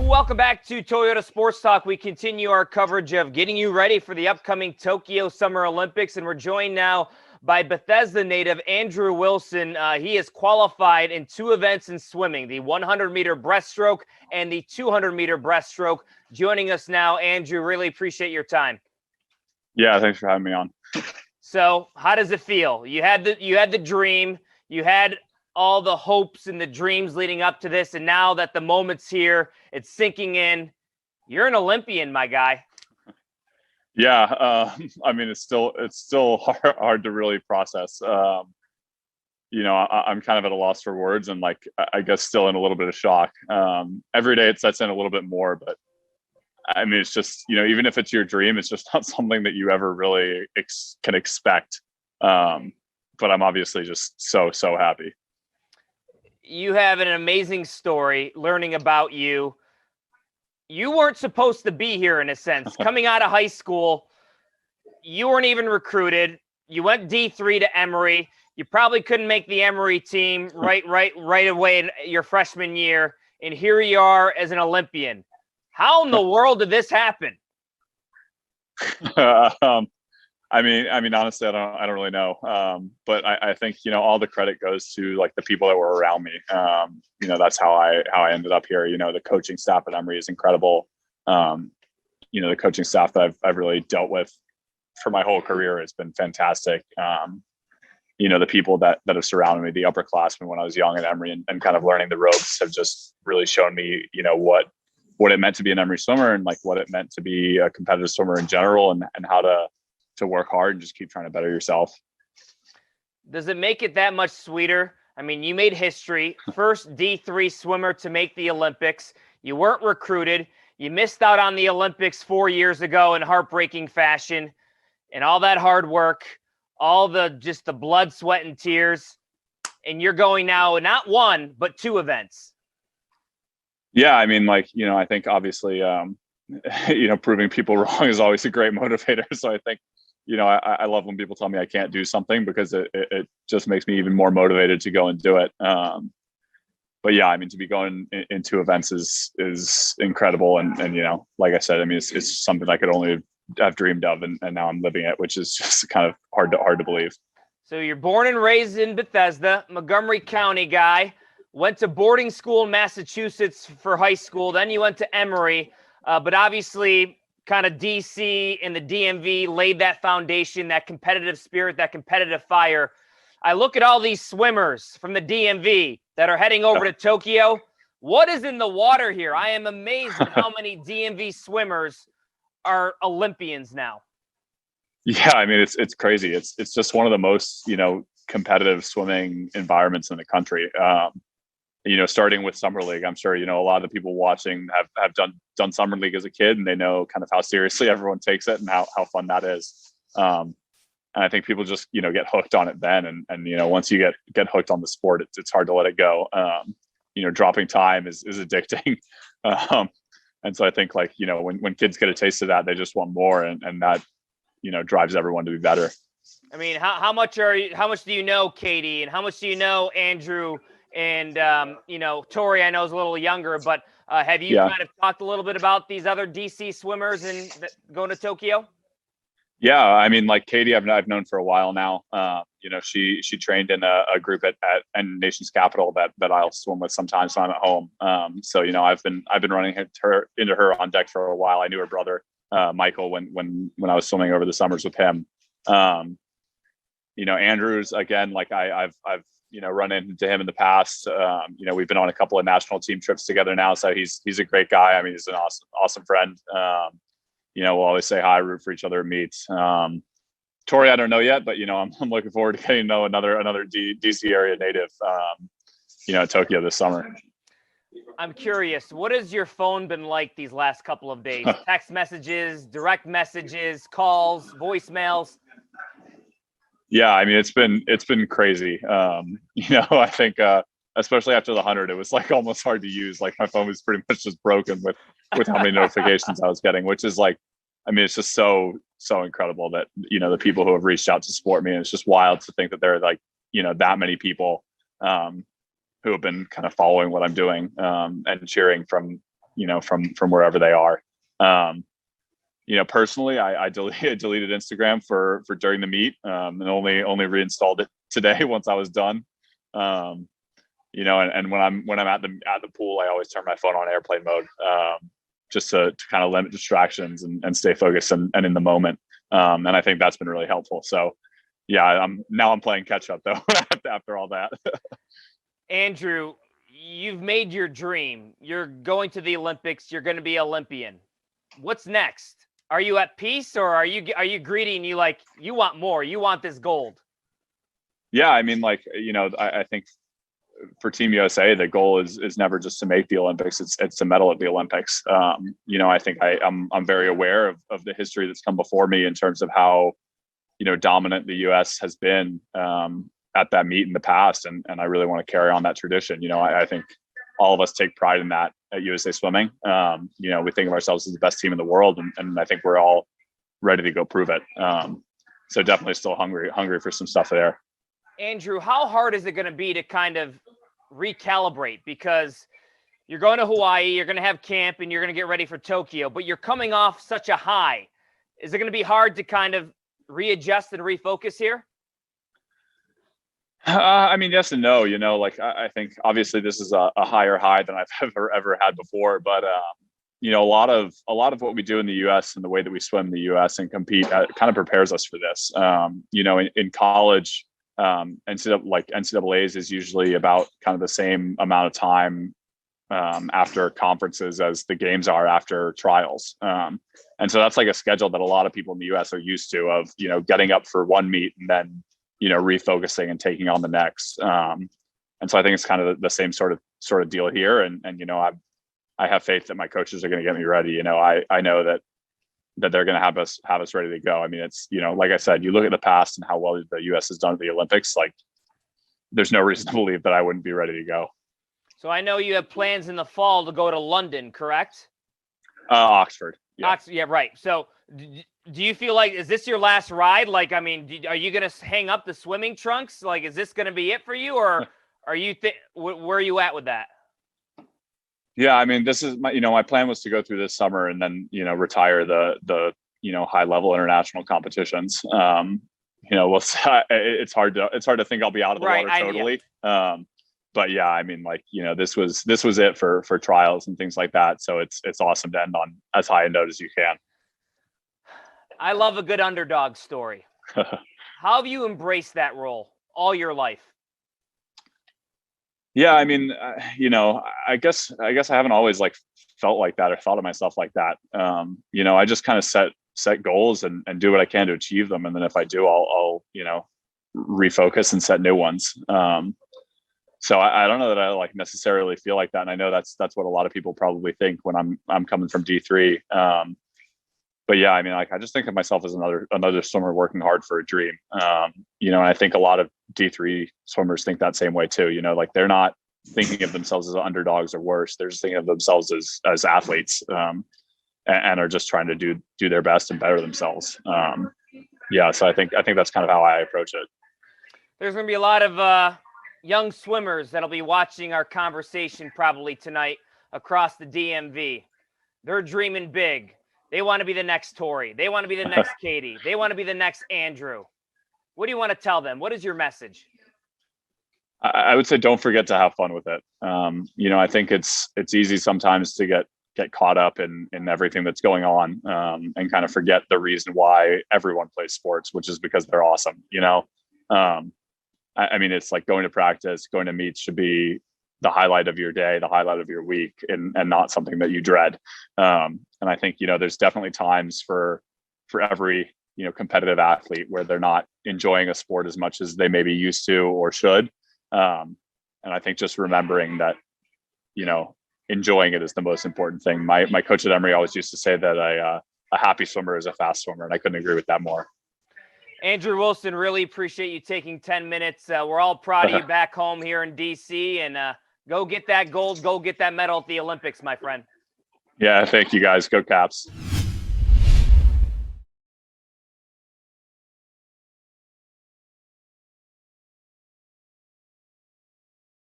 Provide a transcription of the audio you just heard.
Welcome back to Toyota Sports Talk. We continue our coverage of getting you ready for the upcoming Tokyo Summer Olympics, and we're joined now by Bethesda native Andrew Wilson. He is qualified in two events in swimming, the 100-meter breaststroke and the 200-meter breaststroke. Joining us now, Andrew, really appreciate your time. Yeah, thanks for having me on. So how does it feel? You had the dream, you had all the hopes and the dreams leading up to this, and now that the moment's here, it's sinking in. You're an Olympian, my guy. Yeah, I mean, it's still hard to really process. I'm kind of at a loss for words, and I guess still in a little bit of shock. Every day it sets in a little bit more, but I mean, it's just, even if it's your dream, it's just not something that you ever really can expect. But I'm obviously just so happy. You have an amazing story learning about you. You weren't supposed to be here in a sense. Coming out of high school, you weren't even recruited. You went D3 to Emory. You probably couldn't make the Emory team right away in your freshman year. And here you are as an Olympian. How in the world did this happen? I mean, honestly, I don't really know. But I think, all the credit goes to the people that were around me. That's how I ended up here. The coaching staff at Emory is incredible. The coaching staff that I've really dealt with for my whole career has been fantastic. The people that have surrounded me, the upperclassmen when I was young at Emory and kind of learning the ropes have just really shown me, what it meant to be an Emory swimmer and what it meant to be a competitive swimmer in general and how to work hard and just keep trying to better yourself. Does it make it that much sweeter? I mean, you made history, first D3 swimmer to make the Olympics. You weren't recruited. You missed out on the Olympics 4 years ago in heartbreaking fashion, and all that hard work, all the blood, sweat, and tears. And you're going now, not one, but two events. Yeah. I mean, I think obviously, proving people wrong is always a great motivator. So I think, I love when people tell me I can't do something because it just makes me even more motivated to go and do it. But yeah, I mean, to be going in two events is incredible. And like I said, I mean, it's something I could only have dreamed of. And now I'm living it, which is just kind of hard to believe. So you're born and raised in Bethesda, Montgomery County guy, went to boarding school in Massachusetts for high school. Then you went to Emory, but obviously kind of DC and the DMV laid that foundation, that competitive spirit, that competitive fire. I look at all these swimmers from the DMV that are heading over to Tokyo. What is in the water here? I am amazed at how many DMV swimmers are Olympians now. Yeah, I mean, it's crazy. It's just one of the most, competitive swimming environments in the country. Starting with Summer League, I'm sure, a lot of the people watching have done Summer League as a kid, and they know kind of how seriously everyone takes it and how fun that is. And I think people just, get hooked on it then. And once you get hooked on the sport, it's hard to let it go. Dropping time is addicting. And so I think when kids get a taste of that, they just want more. And that, drives everyone to be better. I mean, how much do you know Katie, and how much do you know Andrew? And, Tori, I know is a little younger, but have you kind of talked a little bit about these other DC swimmers and going to Tokyo? Yeah. I mean, Katie, I've known for a while now. She trained in a group at Nation's Capital that I'll swim with sometimes when I'm at home. So, I've been running into her on deck for a while. I knew her brother, Michael, when I was swimming over the summers with him. Andrew's, again, I've run into him in the past. We've been on a couple of national team trips together now. So he's a great guy. I mean, he's an awesome friend. We'll always say hi, root for each other at meets. Tori, I don't know yet, but, I'm looking forward to getting to know another DC area native, at Tokyo this summer. I'm curious, what has your phone been like these last couple of days? Text messages, direct messages, calls, voicemails? Yeah, I mean, it's been crazy. I think especially after the 100, it was almost hard to use. My phone was pretty much just broken with how many notifications I was getting, which is it's just so incredible that, the people who have reached out to support me. And it's just wild to think that there are that many people who have been kind of following what I'm doing and cheering from from wherever they are. Personally, I deleted Instagram for during the meet, and only reinstalled it today once I was done. And when I'm at the pool, I always turn my phone on airplane mode, just to kind of limit distractions and stay focused and in the moment. And I think that's been really helpful. So yeah, I'm playing catch up though after all that. Andrew, you've made your dream. You're going to the Olympics. You're going to be Olympian. What's next? Are you at peace, or are you greedy and you want more? You want this gold? Yeah, I mean, I think for Team USA, the goal is never just to make the Olympics. It's to medal at the Olympics. I think I'm very aware of the history that's come before me in terms of how, dominant the US has been at that meet in the past. And I really want to carry on that tradition. I think all of us take pride in that at USA Swimming. We think of ourselves as the best team in the world, and I think we're all ready to go prove it. So definitely still hungry for some stuff there. Andrew, how hard is it going to be to kind of recalibrate? Because you're going to Hawaii, you're going to have camp, and you're going to get ready for Tokyo, but you're coming off such a high. Is it going to be hard to kind of readjust and refocus here? Yes and no. I think obviously this is a higher high than I've ever had before, but a lot of what we do in the U.S. and the way that we swim in the U.S. and compete kind of prepares us for this. In college, NCAA's is usually about kind of the same amount of time after conferences as the games are after trials. And so that's like a schedule that a lot of people in the US are used to, of, getting up for one meet and then, refocusing and taking on the next. And so I think it's kind of the same sort of deal here. And I have faith that my coaches are going to get me ready. I know that they're going to have us ready to go. I mean, it's, like I said, you look at the past and how well the US has done at the Olympics, like there's no reason to believe that I wouldn't be ready to go. So I know you have plans in the fall to go to London, correct? Oxford. Yeah. Oxford, yeah, right. So do you feel like, is this your last ride? Are you going to hang up the swimming trunks? Is this going to be it for you, or are you where are you at with that? Yeah, I mean, this is my plan was to go through this summer and then, retire the high level international competitions. It's hard to think I'll be out of the water totally. But yeah, I mean, this was it for trials and things like that. So it's awesome to end on as high a note as you can. I love a good underdog story. How have you embraced that role all your life? Yeah, I mean, I guess I haven't always felt like that or thought of myself like that. I just kind of set goals and do what I can to achieve them, and then if I do, I'll refocus and set new ones. So I don't know that I necessarily feel like that, and I know that's what a lot of people probably think when I'm coming from D3. But yeah, I mean, I just think of myself as another swimmer working hard for a dream. And I think a lot of D3 swimmers think that same way too. They're not thinking of themselves as underdogs or worse. They're just thinking of themselves as athletes, and are just trying to do their best and better themselves. So I think that's kind of how I approach it. There's going to be a lot of young swimmers that'll be watching our conversation probably tonight across the DMV. They're dreaming big. They want to be the next Tori. They want to be the next Katie. They want to be the next Andrew. What do you want to tell them? What is your message? I would say don't forget to have fun with it. I think it's easy sometimes to get caught up in everything that's going on, and kind of forget the reason why everyone plays sports, which is because they're awesome. I mean, it's like going to practice, going to meets should be the highlight of your day, the highlight of your week, and not something that you dread. And I think, there's definitely times for every, competitive athlete where they're not enjoying a sport as much as they maybe used to or should. And I think just remembering that, enjoying it is the most important thing. My coach at Emory always used to say that a happy swimmer is a fast swimmer, and I couldn't agree with that more. Andrew Wilson, really appreciate you taking 10 minutes. We're all proud of you back home here in DC, and go get that gold, go get that medal at the Olympics, my friend. Yeah, thank you guys. Go Caps.